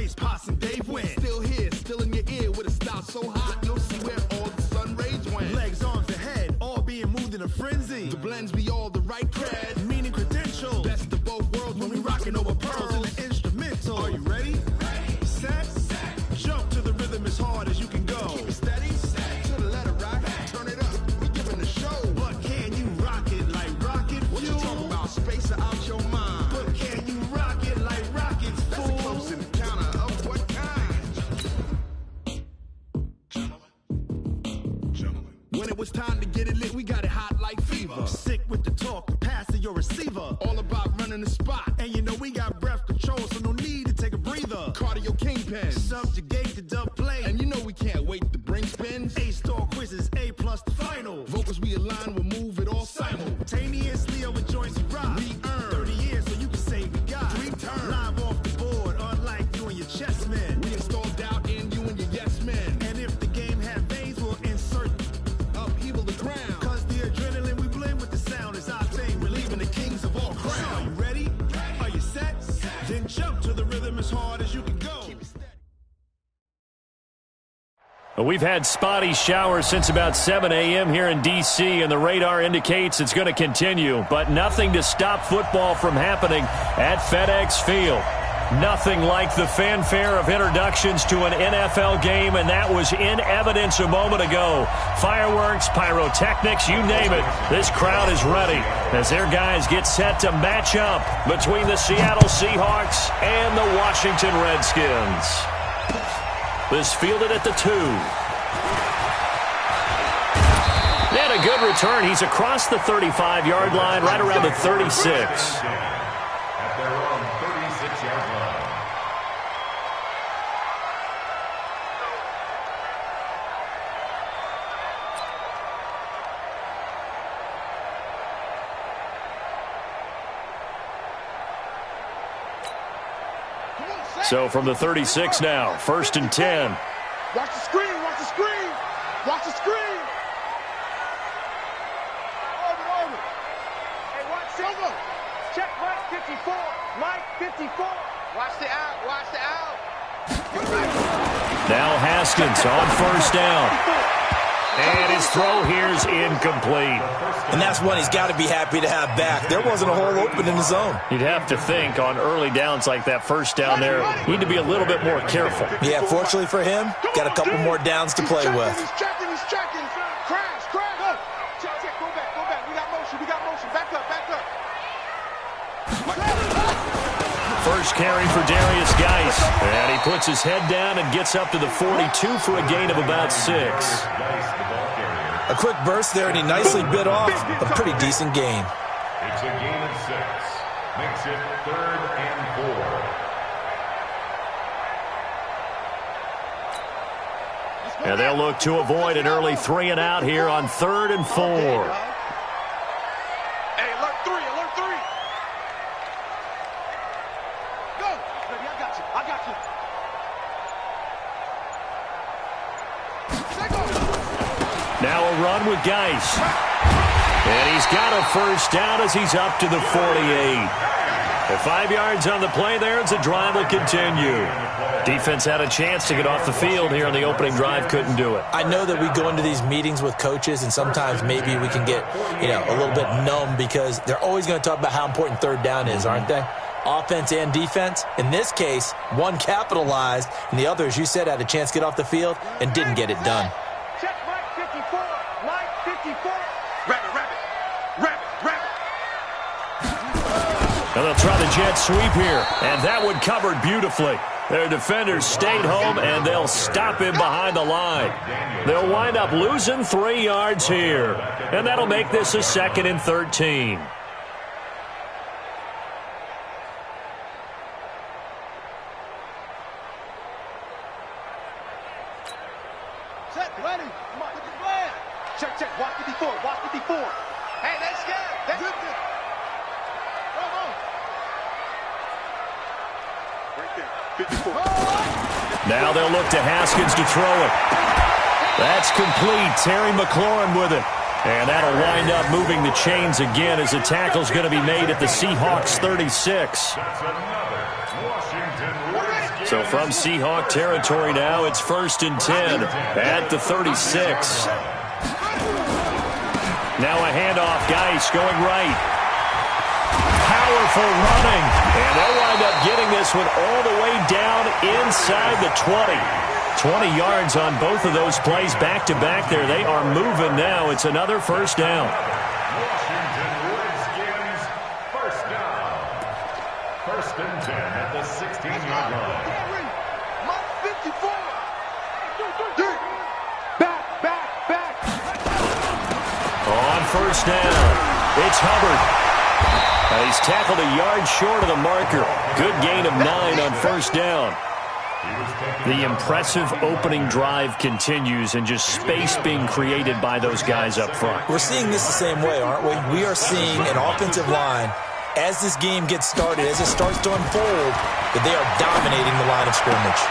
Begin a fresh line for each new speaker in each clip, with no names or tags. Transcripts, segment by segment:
race, Pots and Dave win. Still here, still in your ear with a style so hot, you'll see where all the sun rays went. Legs, arms, and head, all being moved in a frenzy. The blends be all the right cred, meaning credentials. Best of both worlds when we rockin' over pearls in the instrumental. Are you ready? Set. Jump to the rhythm as hard as you can go. Keep it steady. To the letter rock. Turn it up. We giving the show. But can you rock it like rocket fuel? What you talking about? Space out your mind. But can you rock it like rockets, fool? That's a close encounter of what kind? Gentlemen. When it was time to get it lit, we got it hot like fever. Sick with the talk, passing your receiver. All about running the spot. And you know we got breath control, so no need to take a breather. Cardio kingpin. Subjugate the dub play. And you know we can't wait to bring spins. A-star quizzes, A+ the final. Vocals we align, we'll move it all simultaneously over joints we rock. We earn 30 years, so you can say we got 3 turns. Live off the board, unlike you and your chess men. We install doubt in you and your yes men. And if the game had veins, we'll insert upheaval the ground. Cause the adrenaline we blend with the sound is our thing. We're leaving the kings of all crowns. So are you ready? Are you set? Then jump to the rhythm as hard as you can go.
We've had spotty showers since about 7 a.m. here in D.C., and the radar indicates it's going to continue, but nothing to stop football from happening at FedEx Field. Nothing like the fanfare of introductions to an NFL game, and that was in evidence a moment ago. Fireworks, pyrotechnics, you name it. This crowd is ready as their guys get set to match up between the Seattle Seahawks and the Washington Redskins. This fielded at the 2. And a good return. He's across the 35-yard line, right around the 36.
At their own 36-yard line.
So from the 36 now, 1st and 10.
Watch the screen, watch the screen, watch the screen. Over. Hey, watch Silva. Check Mike 54, Mike 54. Watch the out, watch the out.
Now Haskins on 1st down. And his throw here is incomplete.
And that's one he's got to be happy to have back. There wasn't a hole open in the zone.
You'd have to think on early downs like that 1st down there, need to be a little bit more careful.
Yeah, fortunately for him, got a couple more downs to play with.
He's checking. Crash. Check, go back. We got motion. Back up.
First carry for Darius Geis. And he puts his head down and gets up to the 42 for a gain of about 6.
A quick burst there, and he nicely bit off a pretty decent gain.
It's a gain of 6. Makes it 3rd and 4.
And they'll look to avoid an early 3 and out here on 3rd and 4.
Hey, alert 3. Go. Baby, I got you.
Now a run with Geis. And he's got a 1st down as he's up to the 48. At 5 yards on the play there, as the drive will continue. Defense had a chance to get off the field here on the opening drive, couldn't do it.
I know that we go into these meetings with coaches, and sometimes maybe we can get, a little bit numb because they're always going to talk about how important 3rd down is, aren't they? Offense and defense. In this case, one capitalized, and the other, as you said, had a chance to get off the field and didn't get it done.
Check Mike 54. Mike 54. Rabbit.
And they'll try the jet sweep here. And that one covered beautifully. Their defenders stayed home, and they'll stop him behind the line. They'll wind up losing 3 yards here. And that'll make this a 2nd and 13.
Set, ready. Come on, get the plan. Check. Watch 54. Hey, that's good. That's good. Come on. Right there. 54.
Now they'll look to Haskins to throw it. That's complete. Terry McLaurin with it. And that'll wind up moving the chains again as the tackle's going to be made at the Seahawks 36.
That's another Washington Redskins
So from Seahawk territory now, it's 1st and 10 at the 36. Now a handoff. Geis going right. Powerful running. And they'll wind up getting this one all the way down inside the 20. 20 yards on both of those plays back-to-back there. They are moving now. It's another first down.
Washington Redskins, first down. 1st and 10 at the 16-yard line.
On first down, it's Hubbard. He's tackled a yard short of the marker. Good gain of 9 on first down. The impressive opening drive continues, and just space being created by those guys up front.
We're seeing this the same way, aren't we? We are seeing an offensive line, as this game gets started, as it starts to unfold, that they are dominating the line of scrimmage.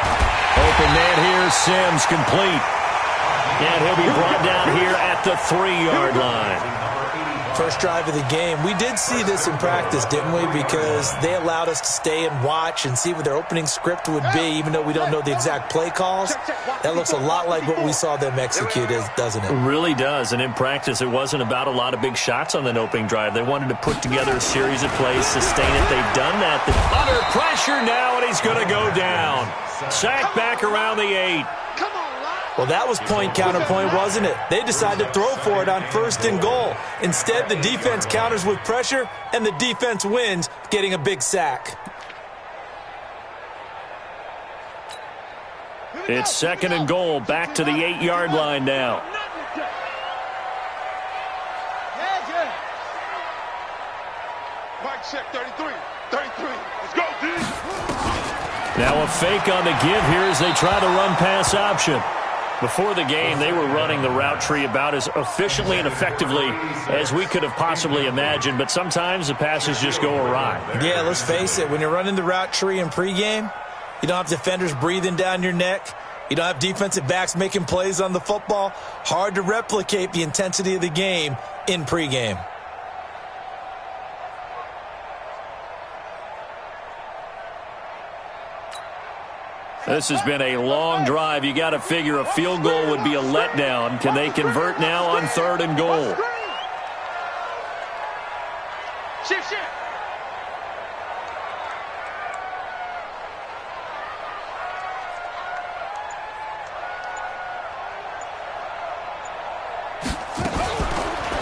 Open man here, Sims complete. And he'll be brought down here at the 3-yard line.
First drive of the game. We did see this in practice, didn't we? Because they allowed us to stay and watch and see what their opening script would be, even though we don't know the exact play calls. That looks a lot like what we saw them execute, doesn't it?
It really does. And in practice, it wasn't about a lot of big shots on that opening drive. They wanted to put together a series of plays, sustain it. They've done that. Under pressure now, and he's going to go down. Sacked back around the 8.
Well, that was point-counterpoint, wasn't it? They decided to throw for it on 1st and goal. Instead, the defense counters with pressure, and the defense wins, getting a big sack.
It's 2nd and goal, back to the 8-yard line now.
Mike check 33. 33. Let's go, D.
Now a fake on the give here as they try the run-pass option. Before the game, they were running the route tree about as efficiently and effectively as we could have possibly imagined, but sometimes the passes just go awry.
Yeah, let's face it. When you're running the route tree in pregame, you don't have defenders breathing down your neck. You don't have defensive backs making plays on the football. Hard to replicate the intensity of the game in pregame.
This has been a long drive. You got to figure a field goal would be a letdown. Can they convert now on 3rd and goal?
Shift.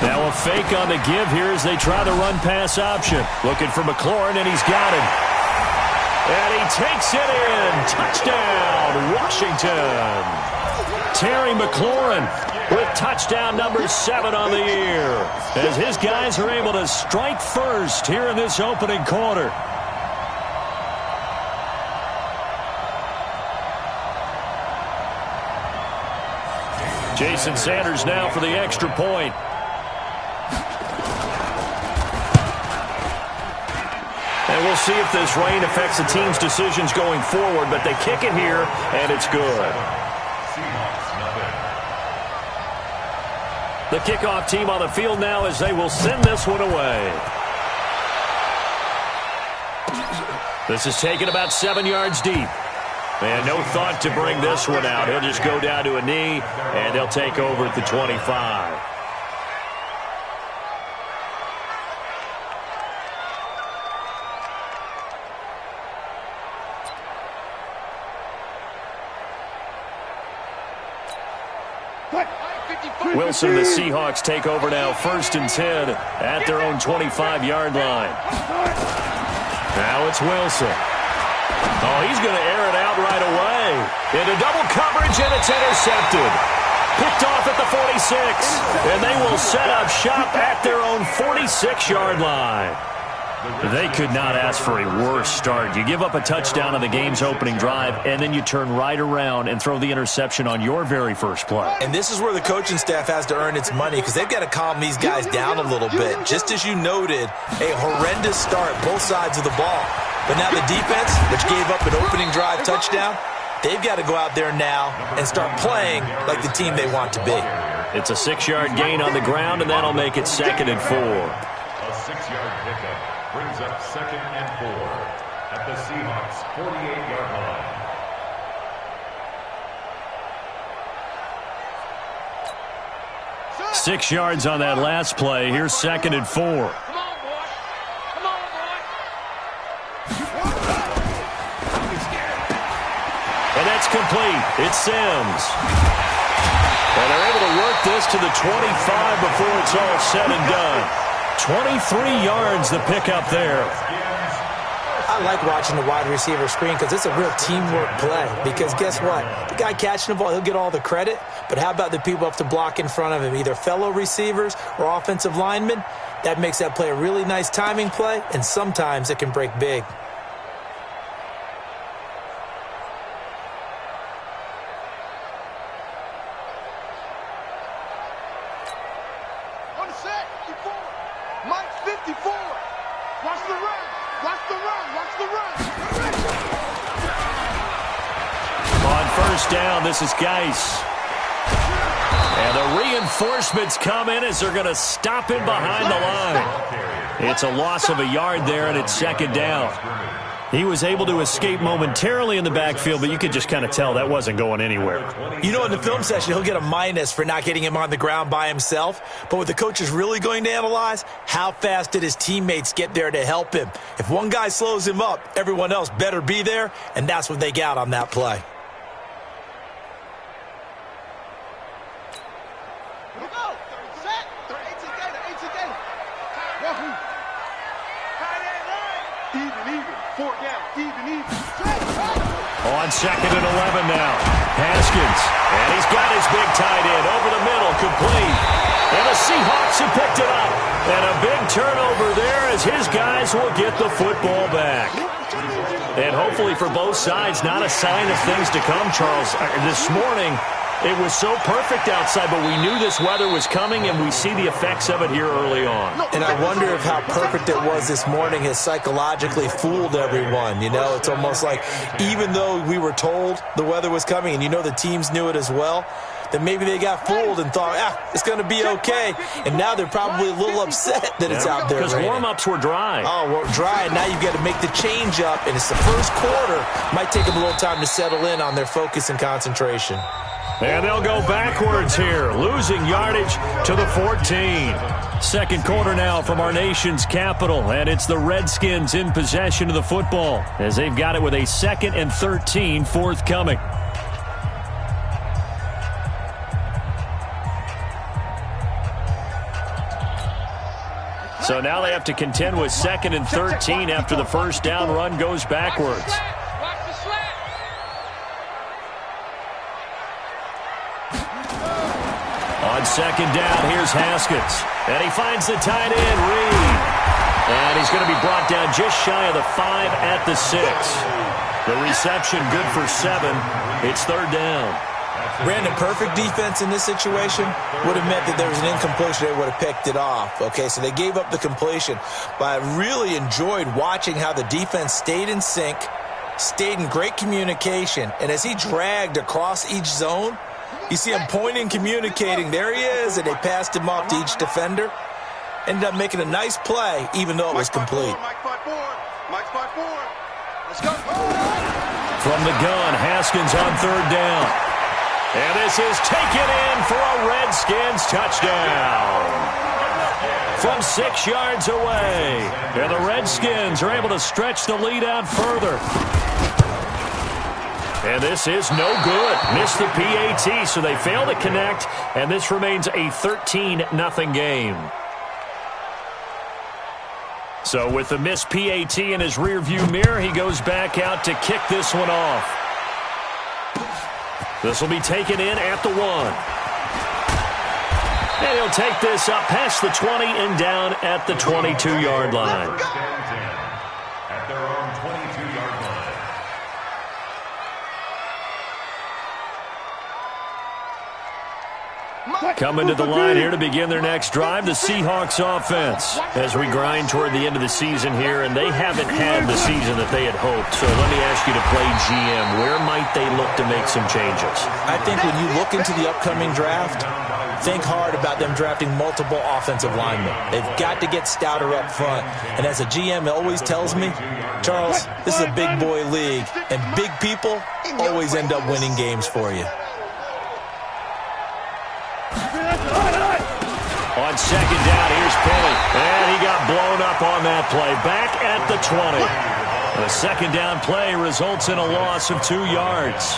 Now a fake on the give here as they try the run-pass option. Looking for McLaurin, and he's got him. And he takes it in. Touchdown, Washington. Terry McLaurin with touchdown number 7 on the year, as his guys are able to strike first here in this opening quarter. Jason Sanders now for the extra point. And we'll see if this rain affects the team's decisions going forward, but they kick it here, and it's good. The kickoff team on the field now as they will send this one away. This is taken about 7 yards deep. And no thought to bring this one out. He'll just go down to a knee, and they'll take over at the 25. Wilson, the Seahawks take over now, 1st and 10 at their own 25-yard line. Now it's Wilson. Oh, he's going to air it out right away. Into double coverage, and it's intercepted. Picked off at the 46. And they will set up shop at their own 46-yard line. They could not ask for a worse start. You give up a touchdown on the game's opening drive, and then you turn right around and throw the interception on your very first play.
And this is where the coaching staff has to earn its money, because they've got to calm these guys down a little bit. Just as you noted, a horrendous start, both sides of the ball. But now the defense, which gave up an opening drive touchdown, they've got to go out there now and start playing like the team they want to be.
It's a 6-yard gain on the ground, and that'll make it 2nd and 4.
A 6-yard pickup brings up 2nd and 4 at the Seahawks' 48-yard line.
6 yards on that last play. Here's 2nd and 4.
Come on, boy. Come on, boy.
And that's complete. It's Sims. And they're able to work this to the 25 before it's all said and done. 23 yards the pickup there.
I like watching the wide receiver screen because it's a real teamwork play. Because guess what? The guy catching the ball, he'll get all the credit. But how about the people up to block in front of him, either fellow receivers or offensive linemen? That makes that play a really nice timing play, and sometimes it can break big.
On the set, 54. Mike's 54. Watch the run. Watch the run. Watch the run.
On first down, this is Geis. And the reinforcements come in as they're going to stop him behind the line. It's a loss of a yard there, and it's 2nd down. He was able to escape momentarily in the backfield, but you could just kind of tell that wasn't going anywhere.
You know, in the film session, he'll get a minus for not getting him on the ground by himself. But what the coach is really going to analyze, how fast did his teammates get there to help him? If one guy slows him up, everyone else better be there, and that's what they got on that play.
Here we go. Set. 18 gainer. 18 gainer. Wahoo. Tight end line. Even. 4 down. Even.
On 2nd and 11 now. Haskins. And he's got his big tight end over the middle, complete. And the Seahawks have picked it up. And a big turnover there as his guys will get the football back. And hopefully for both sides, not a sign of things to come, Charles. This morning, it was so perfect outside, but we knew this weather was coming, and we see the effects of it here early on.
And I wonder if how perfect it was this morning has psychologically fooled everyone. You know, it's almost like even though we were told the weather was coming, and you know the teams knew it as well, that maybe they got fooled and thought, it's going to be okay. And now they're probably a little upset that it's out there.
Because warm-ups were dry.
Oh, well, dry, and now you've got to make the change up, and it's the first quarter. Might take them a little time to settle in on their focus and concentration.
And they'll go backwards here, losing yardage to the 14. 2nd quarter now from our nation's capital, and it's the Redskins in possession of the football as they've got it with a 2nd and 13 forthcoming. So now they have to contend with 2nd and 13 after the first down run goes backwards. On 2nd down, here's Haskins. And he finds the tight end, Reed. And he's going to be brought down just shy of the 5 at the 6. The reception good for 7. It's 3rd down.
Brandon, perfect defense in this situation would have meant that there was an incompletion. They would have picked it off. Okay, so they gave up the completion. But I really enjoyed watching how the defense stayed in sync, stayed in great communication. And as he dragged across each zone, you see him pointing, communicating. There he is, and they passed him off to each defender. Ended up making a nice play, even though it was complete.
Mike 5-4. Mike 5-4. Let's go.
From the gun, Haskins on 3rd down. And this is taken in for a Redskins touchdown. From 6 yards away. And the Redskins are able to stretch the lead out further. And this is no good. Missed the PAT, so they fail to connect, and this remains a 13-0 game. So with the missed PAT in his rearview mirror, he goes back out to kick this one off. This will be taken in at the 1. And he'll take this up past the 20 and down at the 22-yard line.
At their own 22-yard line.
Coming to the line here to begin their next drive, the Seahawks offense. As we grind toward the end of the season here, and they haven't had the season that they had hoped. So let me ask you to play GM. Where might they look to make some changes?
I think when you look into the upcoming draft, think hard about them drafting multiple offensive linemen. They've got to get stouter up front. And as a GM always tells me, Charles, this is a big boy league, and big people always end up winning games for you.
On second down, here's Penny. And he got blown up on that play. Back at the 20. The second down play results in a loss of 2 yards.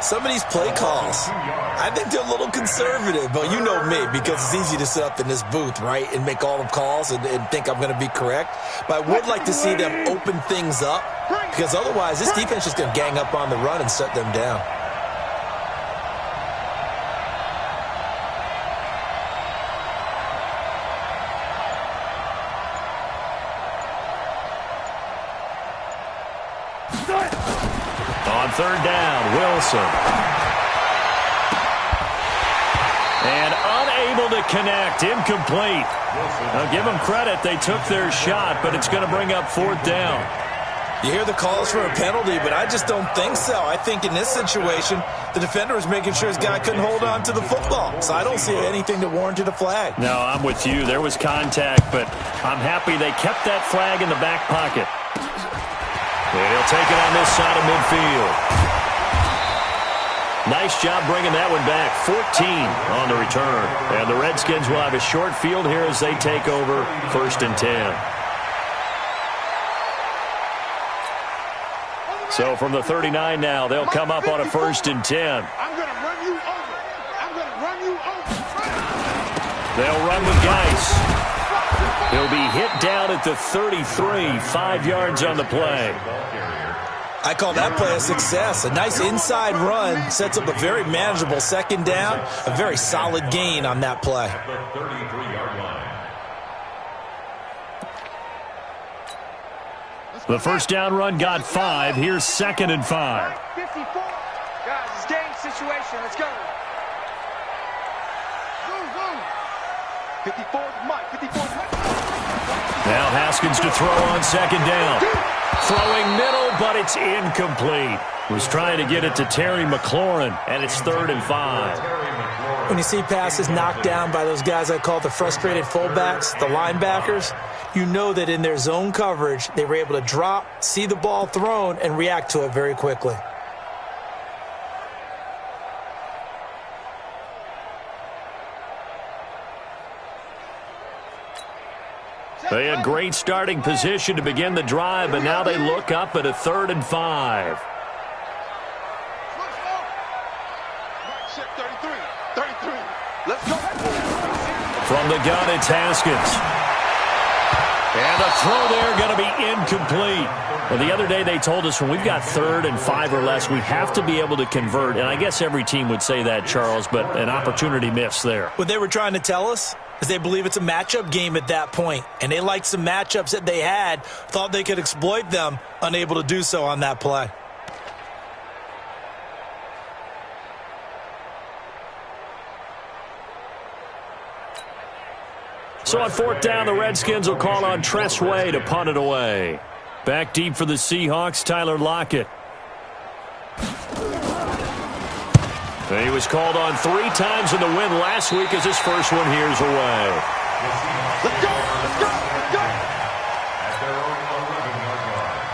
Some of these play calls, I think they're a little conservative, but you know me, because it's easy to sit up in this booth, right, and make all the calls and think I'm going to be correct. But I would like to see them open things up, because otherwise this defense is going to gang up on the run and shut them down.
On third down, Wilson. And unable to connect, incomplete. Now give them credit, they took their shot, but it's going to bring up fourth down.
You hear the calls for a penalty, but I just don't think so. I think in this situation, the defender was making sure his guy couldn't hold on to the football. So I don't see anything that warranted a flag.
No, I'm with you. There was contact, but I'm happy they kept that flag in the back pocket. And he'll take it on this side of midfield. Nice job bringing that one back. 14 on the return. And the Redskins will have a short field here as they take over 1st and 10. So from the 39 now, they'll come up on a 1st and 10.
I'm going to run you over. I'm going to run you over.
They'll run with Geis. He'll be hit down at the 33, 5 yards on the play.
I call that play a success. A nice inside run sets up a very manageable second down, a very solid gain on that play.
The first down run got 5. Here's 2nd and 5.
54. Guys, it's game situation. Let's go. 54, Mike. 54, Mike.
Now Haskins to throw on second down. Throwing middle, but it's incomplete. Was trying to get it to Terry McLaurin, and it's 3rd and 5.
When you see passes knocked down by those guys I call the frustrated fullbacks, the linebackers, you know that in their zone coverage, they were able to drop, see the ball thrown, and react to it very quickly.
They had great starting position to begin the drive, but now they look up at a 3rd and 5. From the gun, it's Haskins. And the throw there going to be incomplete. Well, the other day they told us when we've got 3rd and 5 or less, we have to be able to convert. And I guess every team would say that, Charles, but an opportunity missed there.
What they were trying to tell us is they believe it's a matchup game at that point. And they liked some matchups that they had, thought they could exploit them, unable to do so on that play.
So on 4th down, the Redskins will call on Tress Way to punt it away. Back deep for the Seahawks, Tyler Lockett. He was called on 3 times in the win last week as his first one here's away.
Let's go, let's go, let's go.
At their own 11-yard line.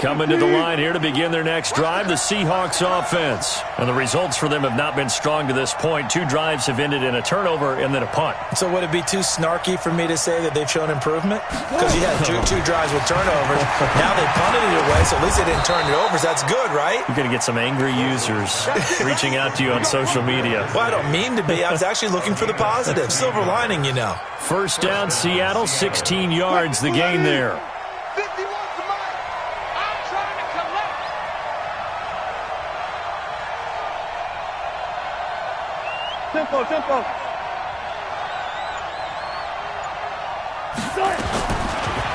Coming to the line here to begin their next drive, the Seahawks offense. And the results for them have not been strong to this point. 2 drives have ended in a turnover and then a punt.
So would it be too snarky for me to say that they've shown improvement? Because you had two drives with turnovers. Now they punted it away, so at least they didn't turn it over. So that's good, right?
You're going to get some angry users reaching out to you on social media.
Well, I don't mean to be. I was actually looking for the positive. Silver lining, you know.
First down, Seattle, 16 yards, the gain there.
51 to Mike. I'm trying to collect. Tempo.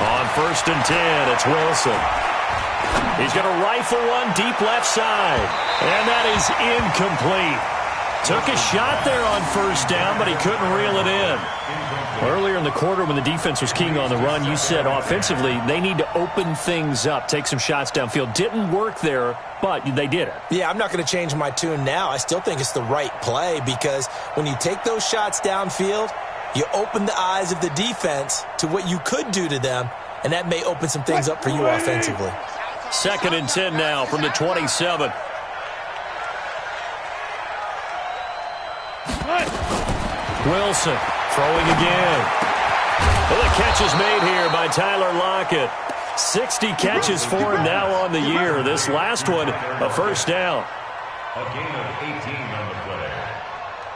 On 1st and 10, it's Wilson. He's going to rifle one deep left side. And that is incomplete. Took a shot there on 1st down, but he couldn't reel it in. Earlier in the quarter when the defense was keying on the run, you said offensively they need to open things up, take some shots downfield. Didn't work there, but they did it.
Yeah, I'm not going to change my tune now. I still think it's the right play because when you take those shots downfield, you open the eyes of the defense to what you could do to them, and that may open some things up for you offensively.
2nd and 10 now from the 27. Wilson throwing again. Well, the catch is made here by Tyler Lockett. 60 catches for him now on the year. This last one, a first down.
A gain of 18 on the play.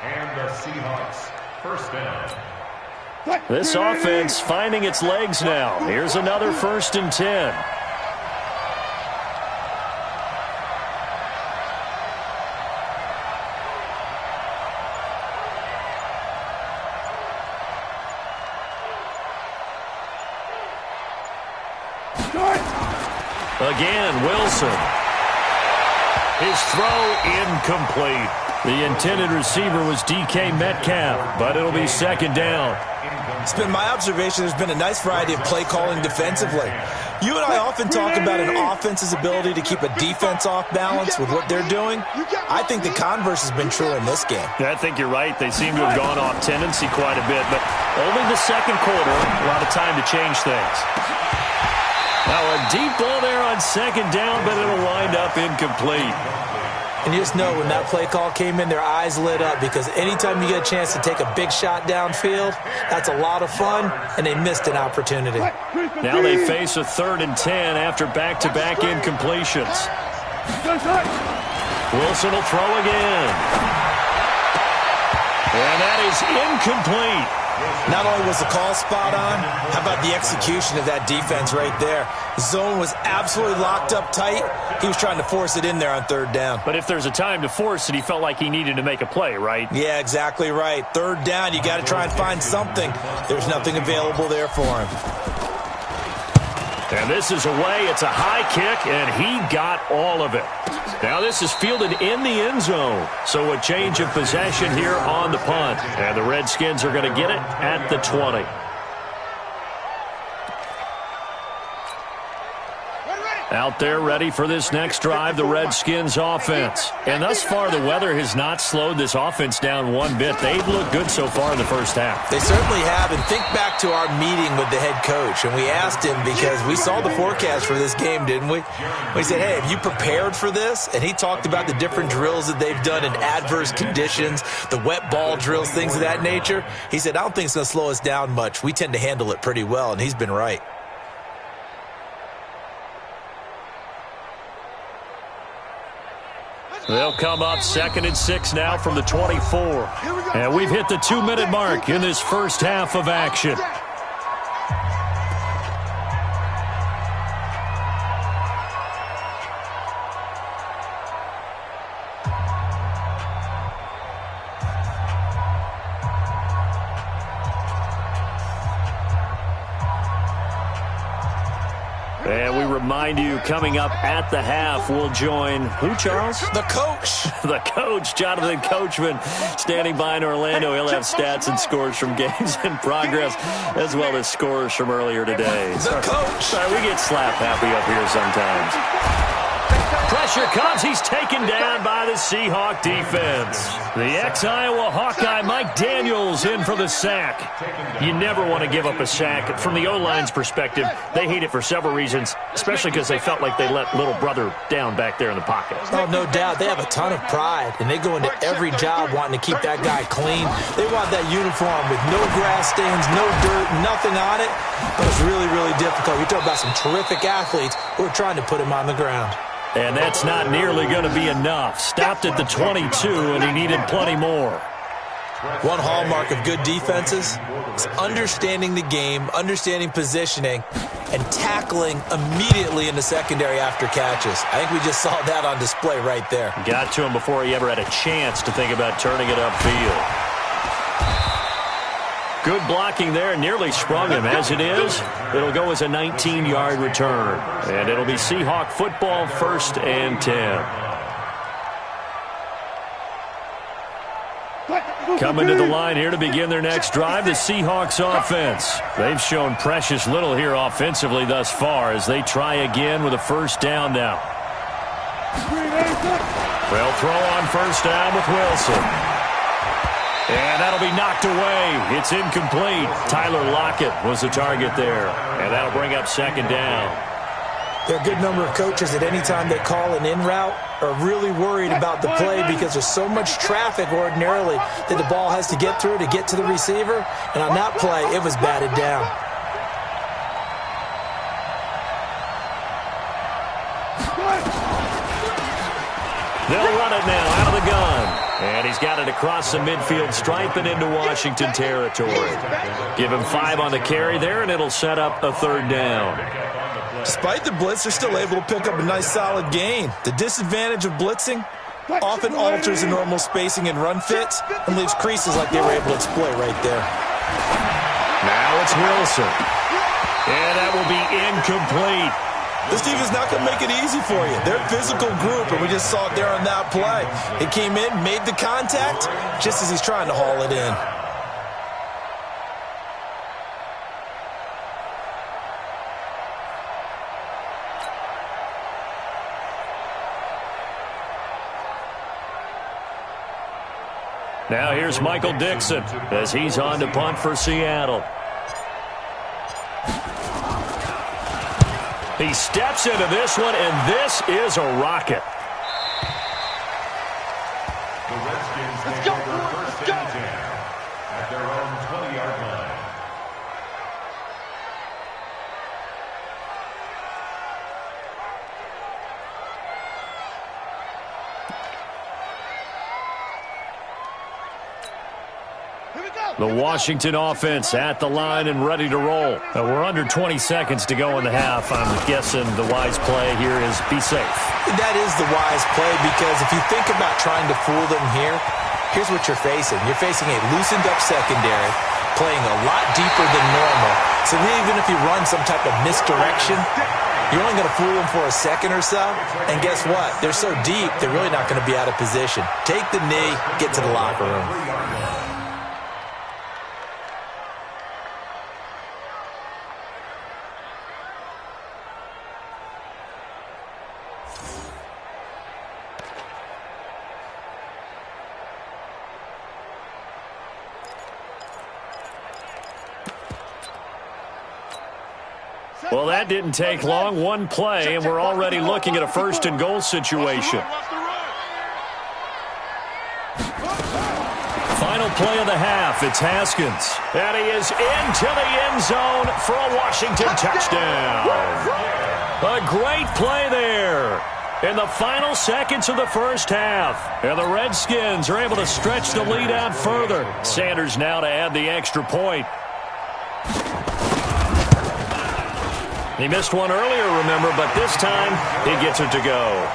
And the Seahawks first down.
This offense finding its legs now. Here's another 1st and 10. Again, Wilson. His throw incomplete. The intended receiver was DK Metcalf, but it'll be 2nd down.
It's been my observation there's been a nice variety of play calling defensively. You and I often talk about an offense's ability to keep a defense off balance with what they're doing. I think the converse has been true in this game.
I think you're right. They seem to have gone off tendency quite a bit, but only the 2nd quarter, a lot of time to change things. Now a deep ball there on 2nd down, but it'll wind up incomplete.
And you just know when that play call came in, their eyes lit up, because anytime you get a chance to take a big shot downfield, that's a lot of fun, and they missed an opportunity.
Now they face a 3rd and 10 after back-to-back incompletions. Wilson will throw again. And that is incomplete.
Not only was the call spot on, how about the execution of that defense right there? Zone was absolutely locked up tight. He was trying to force it in there on 3rd down.
But if there's a time to force it, he felt like he needed to make a play, right?
Yeah, exactly right. 3rd down, you got to try and find something. There's nothing available there for him.
And this is away. It's a high kick, and he got all of it. Now this is fielded in the end zone. So a change of possession here on the punt. And the Redskins are going to get it at the 20. Out there ready for this next drive, the Redskins offense. And thus far, the weather has not slowed this offense down one bit. They've looked good so far in the first half.
They certainly have. And think back to our meeting with the head coach. And we asked him, because we saw the forecast for this game, didn't we? We said, hey, have you prepared for this? And he talked about the different drills that they've done in adverse conditions, the wet ball drills, things of that nature. He said, I don't think it's going to slow us down much. We tend to handle it pretty well, and he's been right.
They'll come up 2nd and 6 now from the 24. And we've hit the 2-minute mark in this first half of action. And we remind you, coming up at the half, we'll join who, Charles?
The coach.
The coach, Jonathan Coachman, standing by in Orlando. He'll have stats and scores from games in progress, as well as scores from earlier today.
The coach.
Sorry, we get slap happy up here sometimes. Pressure comes. He's taken down by the Seahawk defense. The ex-Iowa Hawkeye Mike Daniels in for the sack. You never want to give up a sack. From the O-line's perspective, they hate it for several reasons, especially because they felt like they let little brother down back there in the pocket.
Oh, no doubt. They have a ton of pride, and they go into every job wanting to keep that guy clean. They want that uniform with no grass stains, no dirt, nothing on it. But it's really, really difficult. You're talking about some terrific athletes who are trying to put him on the ground.
And that's not nearly going to be enough. Stopped at the 22, and he needed plenty more.
One hallmark of good defenses is understanding the game, understanding positioning, and tackling immediately in the secondary after catches. I think we just saw that on display right there.
Got to him before he ever had a chance to think about turning it upfield. Good blocking there, nearly sprung him. As it is, it'll go as a 19-yard return. And it'll be Seahawk football, 1st and 10. Coming to the line here to begin their next drive, the Seahawks offense. They've shown precious little here offensively thus far as they try again with a first down now. They'll throw on first down with Wilson. And that'll be knocked away. It's incomplete. Tyler Lockett was the target there. And that'll bring up second down.
There are a good number of coaches that any time they call an in route are really worried about the play because there's so much traffic ordinarily that the ball has to get through to get to the receiver. And on that play, it was batted down.
They'll run it now out of the gun. And he's got it across the midfield stripe and into Washington territory. Give him 5 on the carry there, and it'll set up a third down.
Despite the blitz, they're still able to pick up a nice solid gain. The disadvantage of blitzing often alters the normal spacing and run fits and leaves creases like they were able to exploit right there.
Now it's Wilson. And that will be incomplete.
This team is not going to make it easy for you. They're a physical group, and we just saw it there on that play. It came in, made the contact, just as he's trying to haul it in.
Now here's Michael Dixon as he's on to punt for Seattle. He steps into this one, and this is a rocket.
The Redskins take over first and 10 at their own 20-yard line.
The Washington offense at the line and ready to roll. We're under 20 seconds to go in the half. I'm guessing the wise play here is be safe.
That is the wise play because if you think about trying to fool them here, here's what you're facing. You're facing a loosened up secondary, playing a lot deeper than normal. So even if you run some type of misdirection, you're only going to fool them for a second or so. And guess what? They're so deep, they're really not going to be out of position. Take the knee, get to the locker room.
Well, that didn't take long. One play, and we're already looking at a first-and-goal situation. Final play of the half. It's Haskins. And he is into the end zone for a Washington touchdown. A great play there in the final seconds of the first half. And the Redskins are able to stretch the lead out further. Sanders now to add the extra point. He missed one earlier, remember, but this time he gets it to go.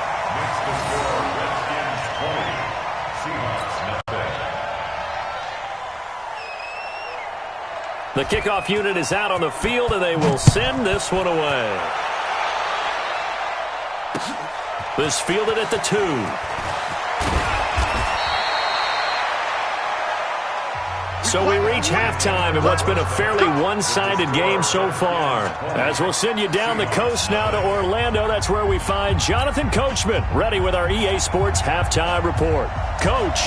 The kickoff unit is out on the field, and they will send this one away. This fielded at the 2. So we reach halftime in what's been a fairly one-sided game so far. As we'll send you down the coast now to Orlando, that's where we find Jonathan Coachman, ready with our EA Sports Halftime Report. Coach,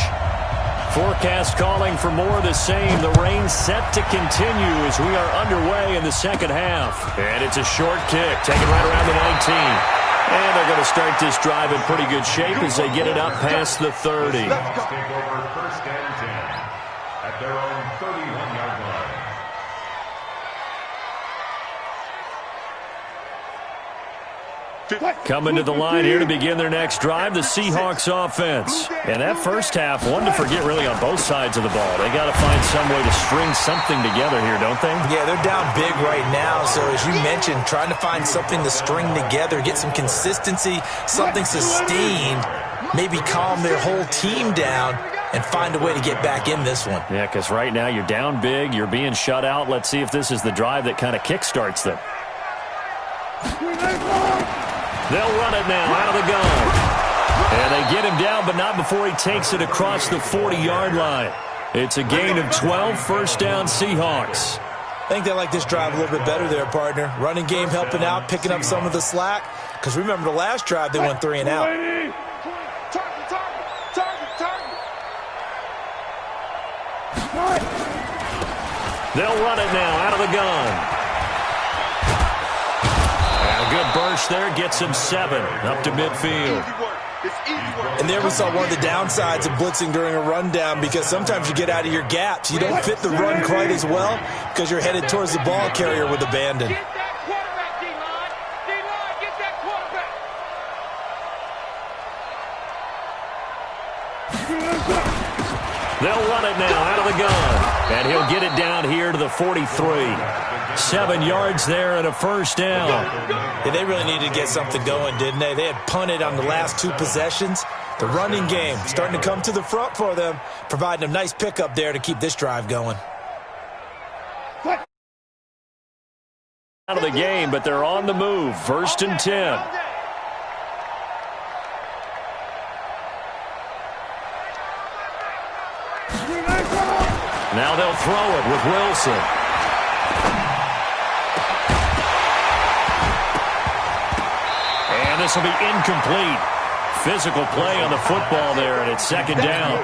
forecast calling for more of the same. The rain set to continue as we are underway in the second half. And it's a short kick, taken right around the 19. And they're going to start this drive in pretty good shape as they get it up past the 30.
Take over first and 10 at their own 31-yard line.
Coming to the line here to begin their next drive, the Seahawks offense. And that first half, one to forget really on both sides of the ball. They got to find some way to string something together here, don't they?
Yeah, they're down big right now. So as you mentioned, trying to find something to string together, get some consistency, something sustained, maybe calm their whole team down and find a way to get back in this one.
Yeah, because right now you're down big, you're being shut out. Let's see if this is the drive that kind of kickstarts them. They'll run it now out of the gun. And they get him down, but not before he takes it across the 40-yard line. It's a gain of 12, first down Seahawks.
I think they like this drive a little bit better there, partner. Running game helping out, picking up some of the slack. Because remember the last drive, they went 3 and out.
They'll run it now out of the gun. And a good burst there gets him 7 up to midfield.
And there we saw one of the downsides of blitzing during a rundown, because sometimes you get out of your gaps. You don't fit the run quite as well because you're headed towards the ball carrier with abandon.
Get that quarterback, D-line. D-line, get that quarterback.
They'll run it now out of the gun. And he'll get it down here to the 43. 7 yards there and a first down.
Yeah, they really needed to get something going, didn't they? They had punted on the last 2 possessions. The running game starting to come to the front for them, providing a nice pickup there to keep this drive going.
Out of the game, but they're on the move. 1st and 10. Now they'll throw it with Wilson. And this will be incomplete. Physical play on the football there, and it's 2nd down.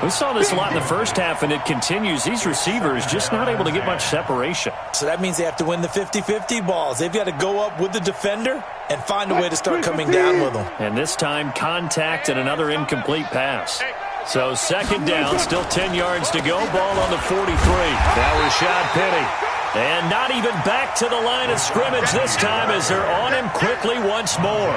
We saw this a lot in the first half, and it continues. These receivers just not able to get much separation.
So that means they have to win the 50-50 balls. They've got to go up with the defender and find a way to start coming down with them.
And this time, contact and another incomplete pass. So 2nd down, still 10 yards to go. Ball on the 43. Now Rashad Penny. And not even back to the line of scrimmage this time as they're on him quickly once more.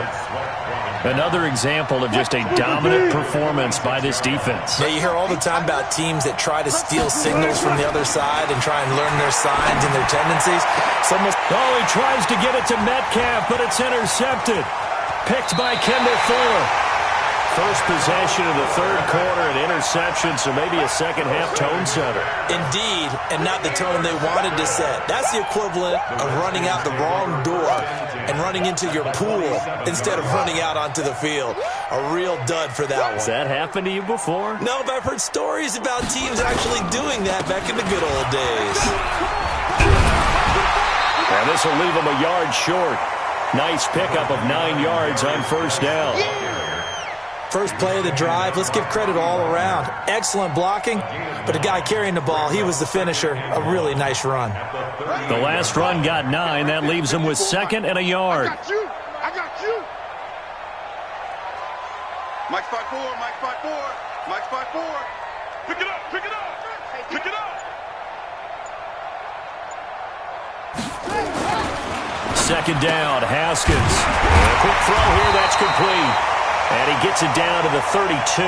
Another example of just a dominant performance by this defense.
Yeah, you hear all the time about teams that try to steal signals from the other side and try and learn their signs and their tendencies.
He tries to get it to Metcalf, but it's intercepted. Picked by Kendall Fuller. First possession of the 3rd quarter, an interception, so maybe a second-half tone setter.
Indeed, and not the tone they wanted to set. That's the equivalent of running out the wrong door and running into your pool instead of running out onto the field. A real dud for that one.
Has that happened to you before?
No, but I've heard stories about teams actually doing that back in the good old days.
And this will leave them a yard short. Nice pickup of 9 yards on 1st down.
First play of the drive, let's give credit all around. Excellent blocking, but the guy carrying the ball, he was the finisher. A really nice run.
The last run got 9. That leaves him with 2nd and a yard.
I got you. Mike 5-4, Mike 5-4, Mike 5-4. Pick it up, pick it up, pick it up.
2nd down, Haskins. A quick throw here, that's complete. And he gets it down to the 32.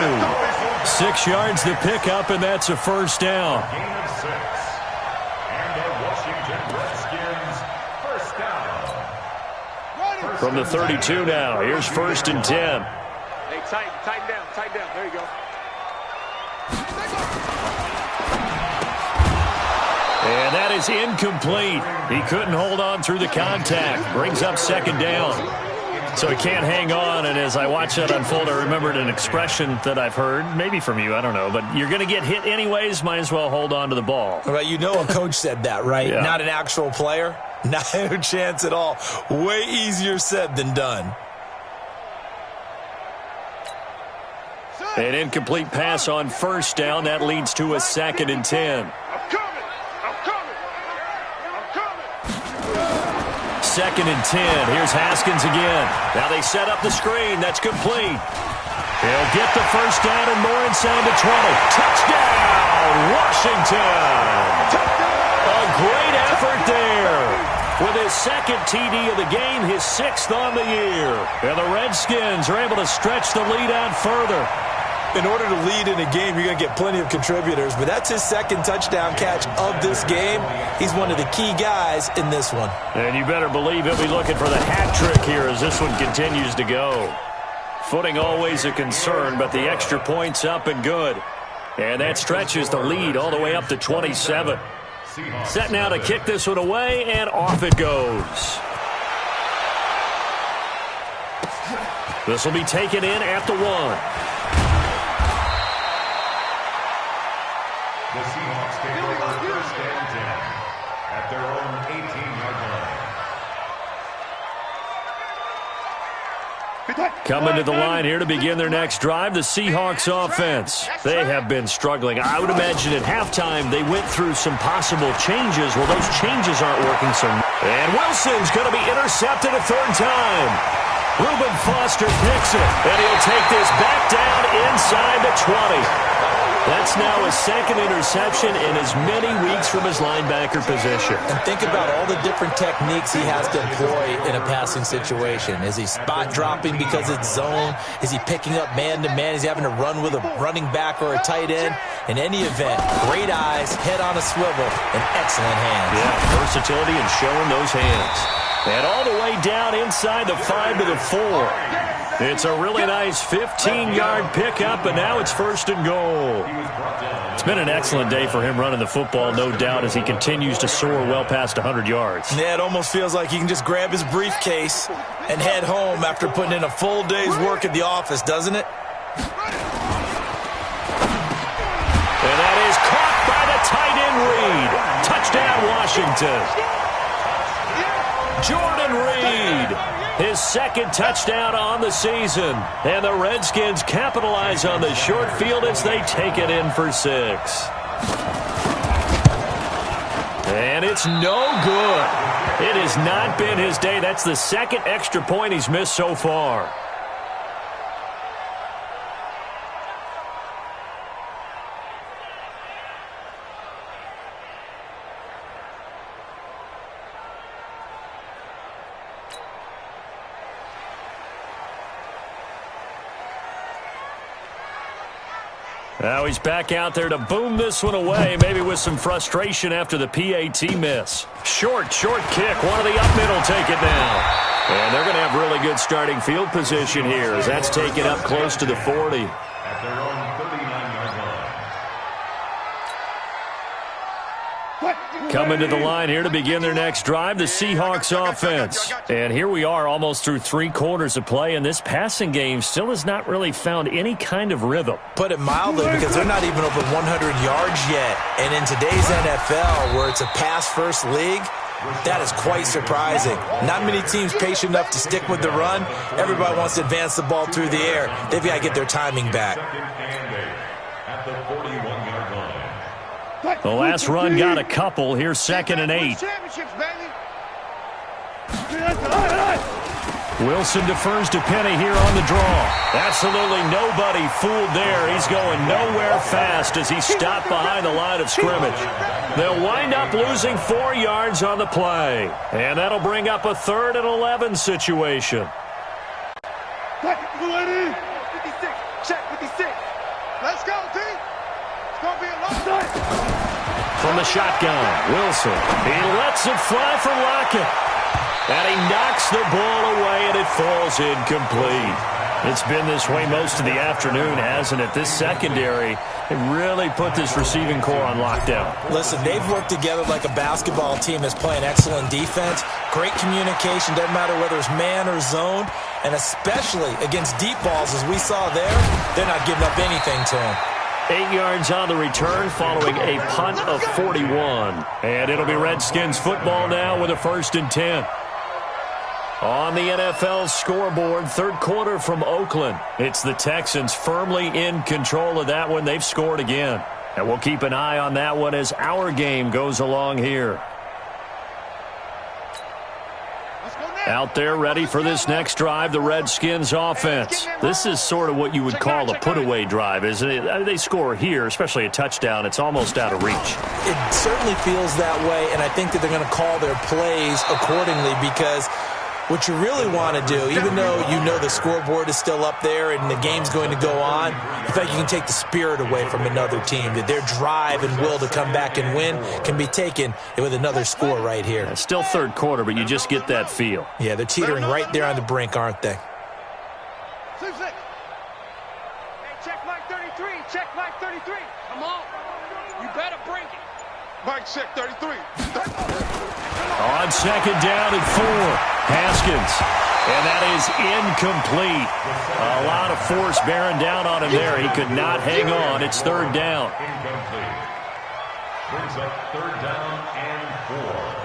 6 yards the pickup, and that's a first down.
Gain of 6. And the Washington Redskins first down.
From the 32 now, here's 1st and 10.
Hey, tighten down. There you go.
And that is incomplete. He couldn't hold on through the contact. Brings up 2nd down. So he can't hang on, and as I watch that unfold, I remembered an expression that I've heard, maybe from you, I don't know, but you're going to get hit anyways, might as well hold on to the ball.
Well, you know a coach said that, right?
Yeah.
Not an actual player. Not a chance at all. Way easier said than done.
An incomplete pass on 1st down. That leads to a 2nd and 10.
I'm coming.
2nd and 10. Here's Haskins again. Now they set up the screen. That's complete. He'll get the first down and more inside the 20. Touchdown, Washington. A great effort there. With his 2nd TD of the game, his 6th on the year. And the Redskins are able to stretch the lead out further.
In order to lead in a game, you're going to get plenty of contributors, but that's his 2nd touchdown catch of this game. He's one of the key guys in this one.
And you better believe he'll be looking for the hat trick here as this one continues to go. Footing always a concern, but the extra point's up and good. And that stretches the lead all the way up to 27. Set now to kick this one away, and off it goes. This will be taken in at the 1.
The Seahawks take over 1st and 10 at their own 18-yard line.
Coming to the line here to begin their next drive, the Seahawks offense. They have been struggling. I would imagine at halftime they went through some possible changes. Well, those changes aren't working so much. And Wilson's going to be intercepted a third time. Reuben Foster picks it, and he'll take this back down inside the 20. That's now his second interception in as many weeks from his linebacker position.
And think about all the different techniques he has to employ in a passing situation. Is he spot dropping because it's zone? Is he picking up man-to-man? Is he having to run with a running back or a tight end? In any event, great eyes, head on a swivel, and excellent hands.
Yeah, versatility and showing those hands. And all the way down inside the 5 to the 4. It's a really nice 15-yard pickup, and now it's first and goal. It's been an excellent day for him running the football, no doubt, as he continues to soar well past 100 yards.
Yeah, it almost feels like he can just grab his briefcase and head home after putting in a full day's work at the office, doesn't it?
And that is caught by the tight end Reed. Touchdown, Washington. Jordan Reed, his second touchdown on the season. And the Redskins capitalize on the short field as they take it in for 6. And it's no good. It has not been his day. That's the second extra point he's missed so far. Now he's back out there to boom this one away, maybe with some frustration after the PAT miss. Short kick. One of the up mid will take it now. And they're going to have really good starting field position here as that's taken up close to the 40.
At their own 39-yard line.
Coming to the line here to begin their next drive, the Seahawks offense. And here we are almost through 3 quarters of play, and this passing game still has not really found any kind of rhythm.
Put it mildly, because they're not even over 100 yards yet. And in today's NFL, where it's a pass-first league, that is quite surprising. Not many teams patient enough to stick with the run. Everybody wants to advance the ball through the air. They've got to get their timing back.
At the 41-yard line.
The last run got a couple. Here's 2nd and 8. Wilson defers to Penny here on the draw. Absolutely nobody fooled there. He's going nowhere fast as he's stopped behind the line of scrimmage. They'll wind up losing 4 yards on the play. And that'll bring up a 3rd and 11 situation.
56. Check 56. Let's go, D. It's going to be a long night.
From the shotgun, Wilson. He lets it fly from Lockett. And he knocks the ball away, and it falls incomplete. It's been this way most of the afternoon, hasn't it? This secondary, they really put this receiving core on lockdown.
Listen, they've worked together like a basketball team that's playing excellent defense. Great communication, doesn't matter whether it's man or zone. And especially against deep balls, as we saw there, they're not giving up anything to him.
8 yards on the return following a punt of 41. And it'll be Redskins football now with a 1st and 10. On the NFL scoreboard, 3rd quarter from Oakland. It's the Texans firmly in control of that one. They've scored again. And we'll keep an eye on that one as our game goes along here. Out there ready for this next drive, the Redskins offense. This is sort of what you would call a put-away drive, isn't it? They score here, especially a touchdown. It's almost out of reach.
It certainly feels that way, and I think that they're going to call their plays accordingly, because what you really want to do, even though you know the scoreboard is still up there and the game's going to go on, in fact, you can take the spirit away from another team. That their drive and will to come back and win can be taken with another score right here.
It's still 3rd quarter, but you just get that feel.
Yeah, they're teetering right there on the brink, aren't they?
Hey, check Mike 33. Check Mike 33. Come on. You better break it. Mike, check 33.
On 2nd down and 4, Haskins. And that is incomplete. A lot of force bearing down on him there. He could not hang on. It's 3rd down.
Incomplete. Brings up 3rd down and 4.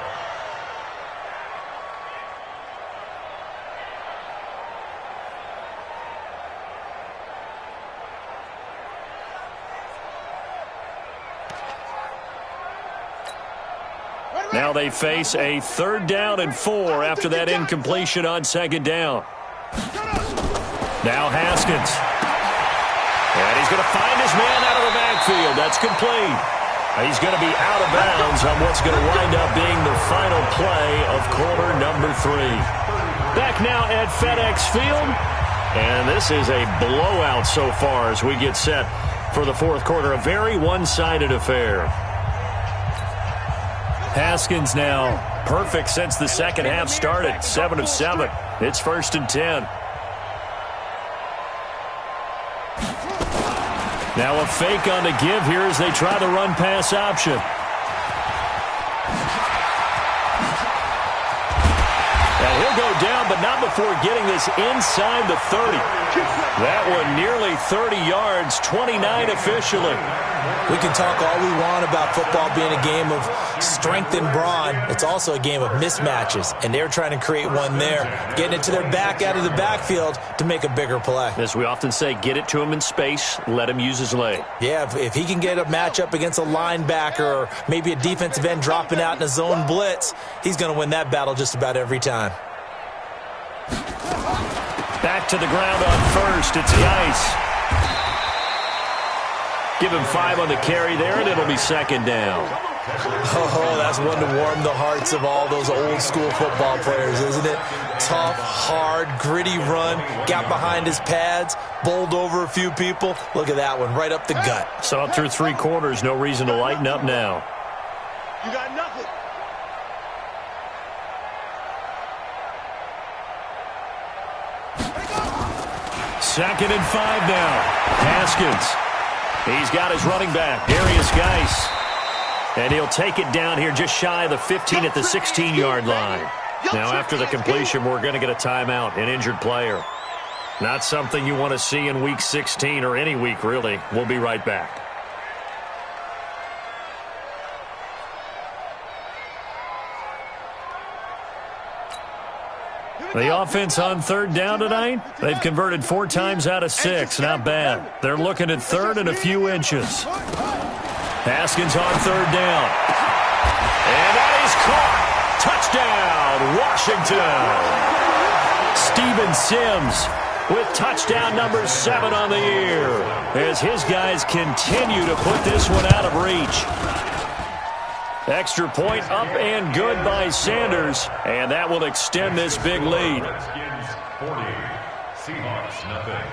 Now they face a 3rd down and 4 after that incompletion on 2nd down. Now Haskins. And he's going to find his man out of the backfield. That's complete. He's going to be out of bounds on what's going to wind up being the final play of quarter number 3. Back now at FedEx Field. And this is a blowout so far as we get set for the 4th quarter. A very one-sided affair. Haskins now perfect since the second half started. 7 of 7. It's 1st and 10. Now a fake on the give here as they try the run-pass option. And he'll go down, but not before getting this inside the 30. That one nearly 30 yards, 29 officially.
We can talk all we want about football being a game of strength and brawn. It's also a game of mismatches, and they're trying to create one there, getting it to their back out of the backfield to make a bigger play.
As we often say, get it to him in space, let him use his leg.
Yeah, if he can get a matchup against a linebacker or maybe a defensive end dropping out in a zone blitz, he's going to win that battle just about every time.
Back to the ground on 1st. It's Geis. Give him 5 on the carry there, and it'll be 2nd down.
Oh, that's one to warm the hearts of all those old-school football players, isn't it? Tough, hard, gritty run, got behind his pads, bowled over a few people. Look at that one, right up the gut.
So up through 3 quarters, no reason to lighten up now.
You got nothing.
Second and 5 now. Haskins. He's got his running back, Darius Geis. And he'll take it down here just shy of the 15 at the 16-yard line. Now after the completion, we're going to get a timeout, an injured player. Not something you want to see in Week 16 or any week, really. We'll be right back. The offense on 3rd down tonight, they've converted 4 times out of 6. Not bad. They're looking at 3rd and a few inches. Haskins on 3rd down. And that is caught. Touchdown, Washington. Steven Sims with touchdown number 7 on the year as his guys continue to put this one out of reach. Extra point up and good by Sanders, and that will extend this big lead.
Redskins 40, Seahawks nothing.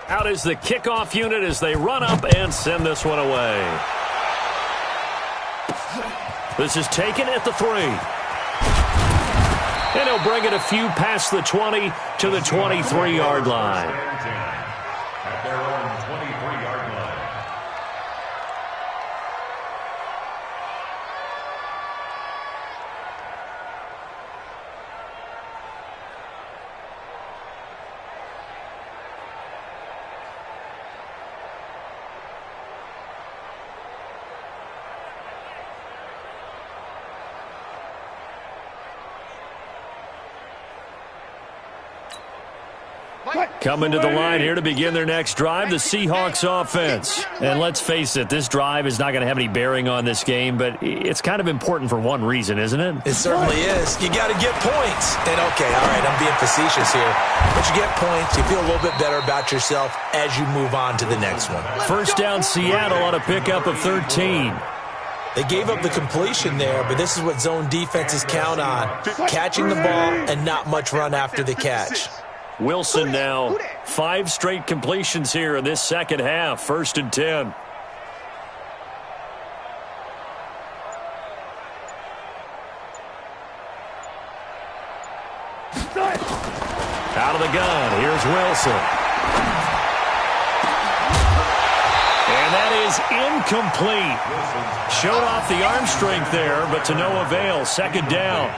Out is the kickoff unit as they run up and send this one away. This is taken at the 3. And he'll bring it a few past the 20 to the 23-yard line.
At their own 23-yard line.
Coming to the line here to begin their next drive, the Seahawks offense. And let's face it, this drive is not going to have any bearing on this game, but it's kind of important for one reason, isn't it?
It certainly is. You got to get points. And, okay, all right, I'm being facetious here. But you get points, you feel a little bit better about yourself as you move on to the next one.
1st down Seattle on a pickup of 13.
They gave up the completion there, but this is what zone defenses count on. Catching the ball and not much run after the catch.
Wilson now 5 straight completions here in this second half. 1st and 10. Out of the gun, here's Wilson. And that is incomplete. Showed off the arm strength there, but to no avail. 2nd down.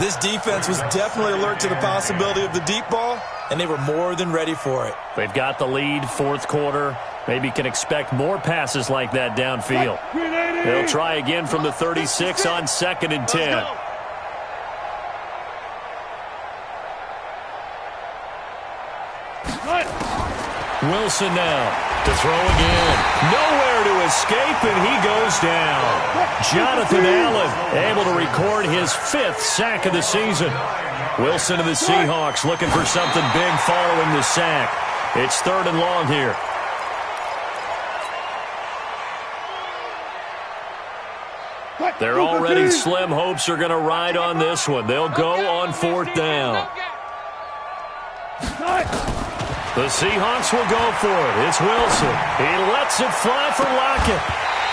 This defense was definitely alert to the possibility of the deep ball, and they were more than ready for it.
They've got the lead, 4th quarter. Maybe can expect more passes like that downfield. They'll try again from the 36 on 2nd and 10. Wilson now to throw again. Nowhere to escape, and he goes down. Jonathan Allen able to record his 5th sack of the season. Wilson of the Seahawks looking for something big following the sack. It's 3rd and long here. Their already slim hopes are going to ride on this one. They'll go on 4th down. The Seahawks will go for it. It's Wilson. He lets it fly for Lockett.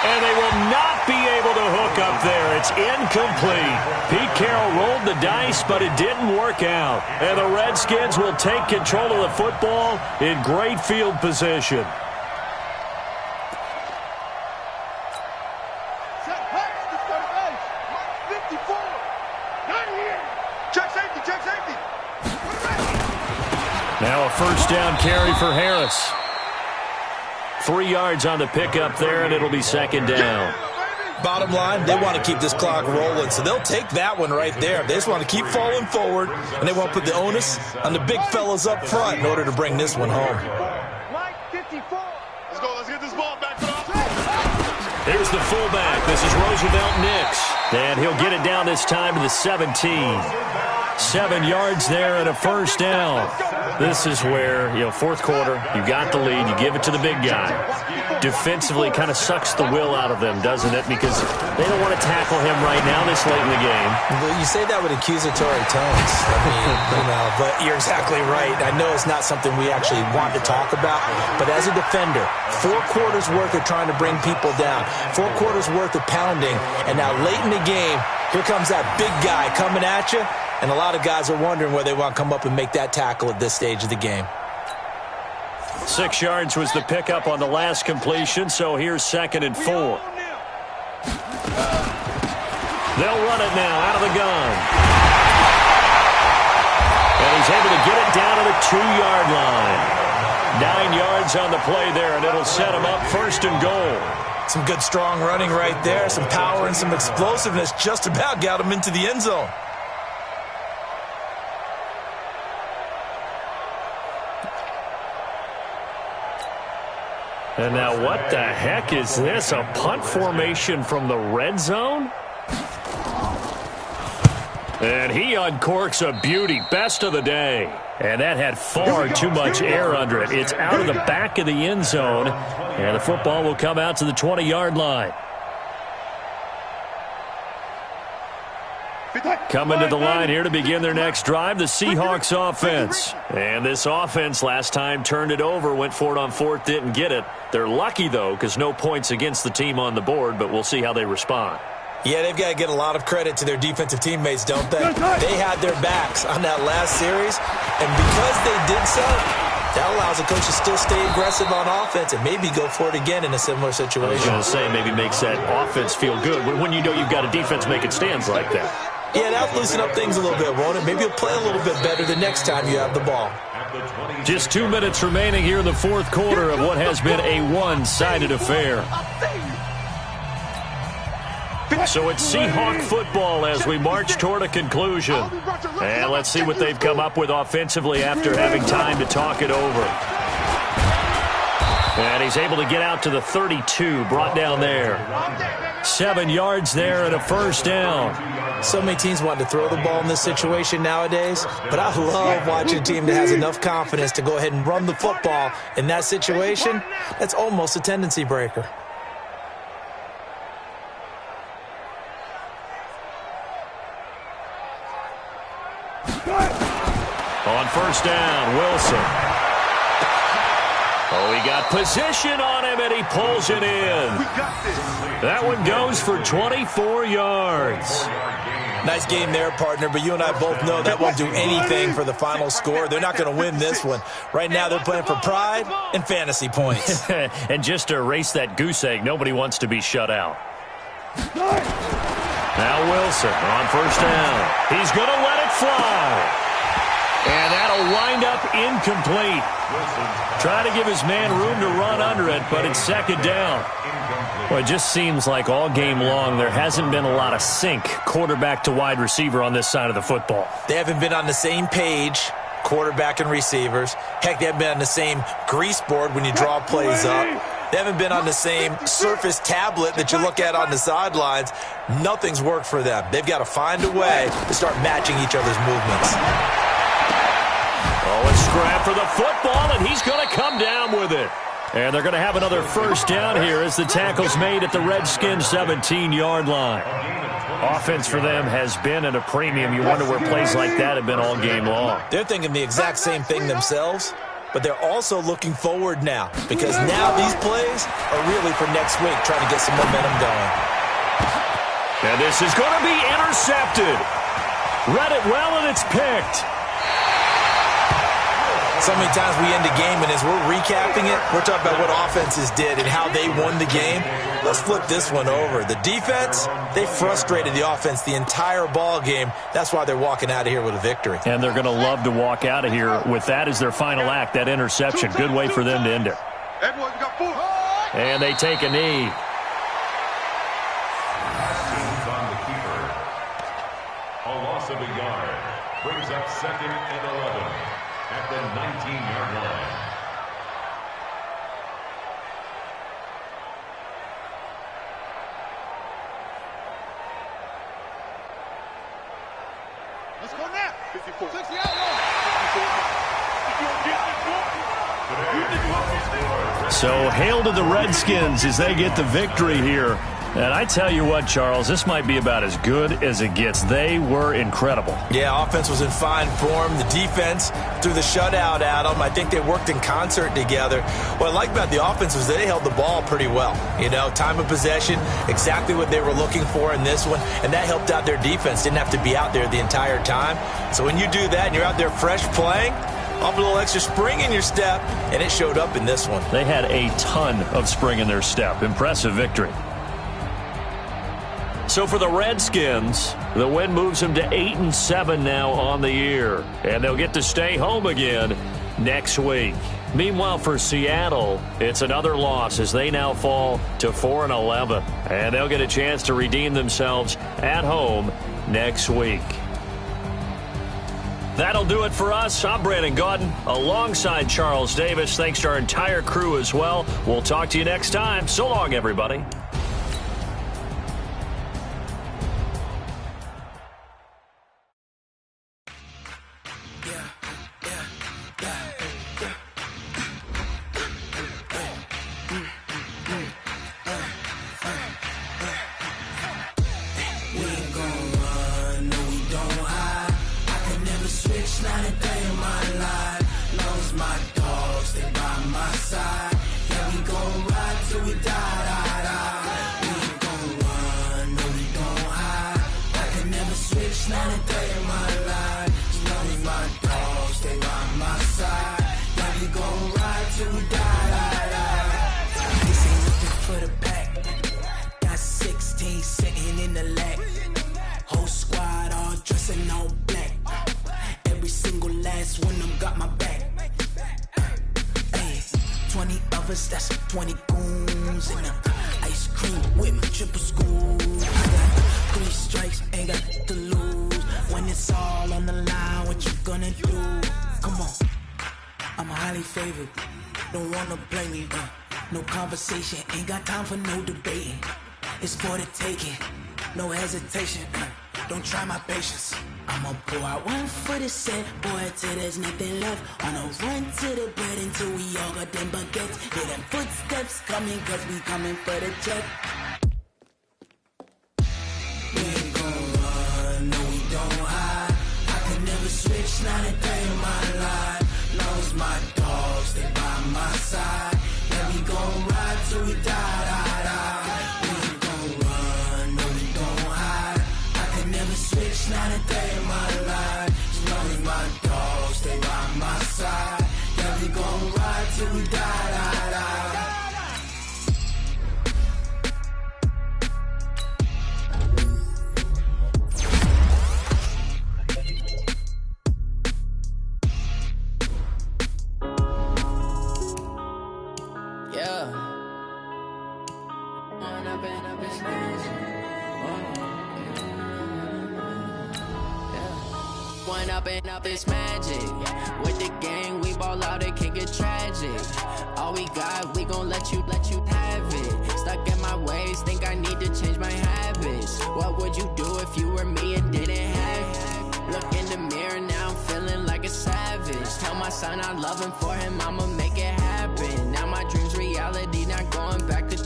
And they will not be able to hook up there. It's incomplete. Pete Carroll rolled the dice, but it didn't work out. And the Redskins will take control of the football in great field position. Now a 1st down carry for Harris. 3 yards on the pickup there, and it'll be 2nd down.
Bottom line, they want to keep this clock rolling, so they'll take that one right there. They just want to keep falling forward, and they want to put the onus on the big fellas up front in order to bring this one home.
Let's go. Let's get this ball back.
Here's the fullback. This is Roosevelt Nix. And he'll get it down this time to the 17. 7 yards there and a 1st down. This is where, 4th quarter, you got the lead, you give it to the big guy. Defensively kind of sucks the will out of them, doesn't it? Because they don't want to tackle him right now this late in the game.
Well, you say that with accusatory tones. I mean, but you're exactly right. I know it's not something we actually want to talk about, but as a defender, 4 quarters worth of trying to bring people down, 4 quarters worth of pounding, and now late in the game, here comes that big guy coming at you. And a lot of guys are wondering whether they want to come up and make that tackle at this stage of the game.
6 yards was the pickup on the last completion, so here's 2nd and 4. They'll run it now out of the gun. And he's able to get it down to the 2-yard line. 9 yards on the play there, and it'll set him up 1st and goal.
Some good strong running right there, some power and some explosiveness just about got him into the end zone.
And now what the heck is this? A punt formation from the red zone? And he uncorks a beauty. Best of the day. And that had far too much air under it. It's out of the back of the end zone. And the football will come out to the 20-yard line. Coming to the line here to begin their next drive, the Seahawks offense. And this offense last time turned it over, went for it on 4th, didn't get it. They're lucky, though, because no points against the team on the board, but we'll see how they respond.
Yeah, they've got to get a lot of credit to their defensive teammates, don't they? They had their backs on that last series, and because they did so, that allows the coach to still stay aggressive on offense and maybe go for it again in a similar situation.
I was going to say, maybe makes that offense feel good when you know you've got a defense making stands like that.
Yeah, that'll loosen up things a little bit, won't it? Maybe you'll play a little bit better the next time you have the ball.
Just 2 minutes remaining here in the 4th quarter of what has been a one-sided affair. So it's Seahawk football as we march toward a conclusion. And let's see what they've come up with offensively after having time to talk it over. And he's able to get out to the 32, brought down there. 7 yards there and a 1st down.
So many teams want to throw the ball in this situation nowadays, but I love watching a team that has enough confidence to go ahead and run the football in that situation. That's almost a tendency breaker.
On 1st down, Wilson. Oh, he got position on him, and he pulls it in. That one goes for 24 yards.
Nice game there, partner, but you and I both know that won't do anything for the final score. They're not going to win this one. Right now, they're playing for pride and fantasy points.
And just to erase that goose egg, nobody wants to be shut out. Now Wilson on 1st down. He's going to let it fly. And that'll wind up incomplete. Trying to give his man room to run under it, but it's 2nd down. Well, it just seems like all game long there hasn't been a lot of sync quarterback to wide receiver on this side of the football.
They haven't been on the same page quarterback and receivers. Heck, they haven't been on the same grease board when you draw plays up. They haven't been on the same Surface tablet that you look at on the sidelines. Nothing's worked for them. They've got to find a way to start matching each other's movements.
Oh, a scrap for the football, and he's going to come down with it. And they're going to have another first down here as the tackle's made at the Redskins' 17-yard line. Offense for them has been at a premium. You wonder where plays like that have been all game long.
They're thinking the exact same thing themselves, but they're also looking forward now because now these plays are really for next week, trying to get some momentum going.
And this is going to be intercepted. Read it well, and it's picked.
So many times we end a game, and as we're recapping it, we're talking about what offenses did and how they won the game. Let's flip this one over. The defense, they frustrated the offense the entire ball game. That's why they're walking out of here with a victory.
And they're going to love to walk out of here with that as their final act, that interception. Good way for them to end it. And they take a knee.
On the keeper. A loss of a yard brings up 2nd and 11 at the 19-yard line.
Let's go now. 54. 60 out.
So hail to the Redskins as they get the victory here. And I tell you what, Charles, this might be about as good as it gets. They were incredible.
Yeah, offense was in fine form. The defense threw the shutout at them. I think they worked in concert together. What I like about the offense was they held the ball pretty well. You know, time of possession, exactly what they were looking for in this one, and that helped out their defense. Didn't have to be out there the entire time. So when you do that and you're out there fresh playing, off a little extra spring in your step, and it showed up in this one.
They had a ton of spring in their step. Impressive victory. So for the Redskins, the win moves them to 8-7 now on the year. And they'll get to stay home again next week. Meanwhile, for Seattle, it's another loss as they now fall to 4-11. And they'll get a chance to redeem themselves at home next week. That'll do it for us. I'm Brandon Gaudin alongside Charles Davis. Thanks to our entire crew as well. We'll talk to you next time. So long, everybody.
That's 20 goons and ice cream with my triple scoop. I got 3 strikes, ain't got to lose. When it's all on the line, what you gonna do? Come on, I'm highly favored. Don't wanna blame me. No conversation, ain't got time for no debating. It's for the taking, no hesitation. Don't try my patience. I'ma pour out one for the set, boy, till there's nothing left. On a run to the bread until we all got them baguettes. Hear them footsteps coming, cause we coming for the check. We ain't gon' run, no we don't hide. I can never switch, not a day in my life. Long as my dogs, they by my side. Yeah, we gon' ride till we die. We ain't gon' run, no we don't hide. I can never switch, not a day in my life. As long as my dogs stay by my side. Yeah, we gon' ride till we die.
Growing up and up is magic. With the gang, we ball out, it can get tragic. All we got, we gon' let you have it. Stuck in my ways, think I need to change my habits. What would you do if you were me and didn't have it? Look in the mirror, now I'm feeling like a savage. Tell my son I love him, for him I'ma make it happen. Now my dream's reality, not going back to.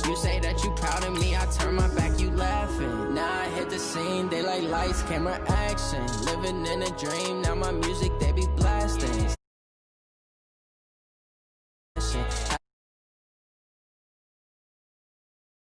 You say that you proud of me, I turn my back, you laughing. Now I hit the scene, they like lights, camera, action. Living in a dream, now my music, they be blasting.